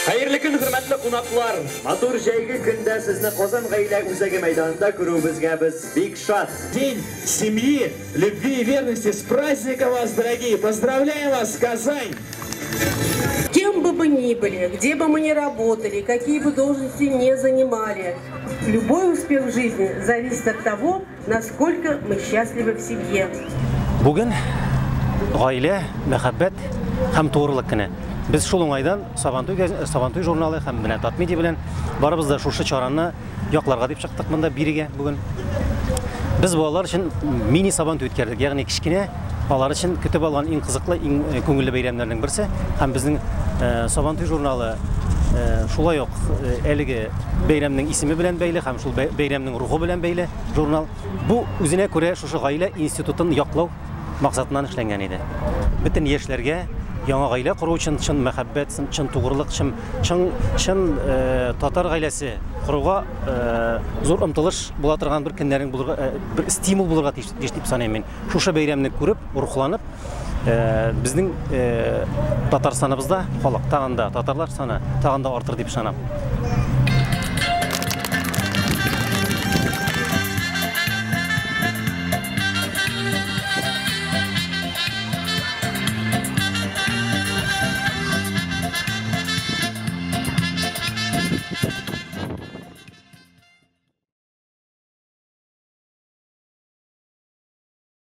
Хәерле көн, хөрмәтле кунаклар. Матур җәйге көндә сезне Казан гаилә үзәге мәйданында күрүебезгә без бик шат. День семьи, любви и верности. С праздником вас, дорогие! Поздравляем вас, Казань! Кем бы мы ни были, где бы мы ни работали, какие бы должности не занимали, любой успех в жизни зависит от того, насколько мы счастливы в семье. Бүген гаилә, мәхәббәт һәм тугрылык көне. Без шул уңайдан Сабантуй журналы һәм белән Татмеди белән барыбыз да шушы чараны якларга дип чыктык монда бирегә бүген. Без балалар өчен мини Сабантуй үткәрдек, ягъни кичкенә алар өчен көтеп алган иң кызыклы, иң күңелле бәйрәмнәрнең берсе һәм безнең Сабантуй журналы шулай ук әлеге бәйрәмнең исеме белән бәйле һәм шул бәйрәмнең рухы белән бәйле журнал. Бу үзенә күрә шушы гаилә институтын яклау максатыннан эшләнгән иде. Бөтен яшьләргә яңа гаилә құру өчен чын мәхәббәт, чын тугрылык, чын татар гаиләсе құруга зур омтылыш була торган бер көннәрнең булырга, бер стимул булырга тиеш дип саныйм мин. Шушы бәйрәмне күреп, рухланып, безнең Татарстаныбызда халык тагында, татарлар саны тагында артыр дип санам.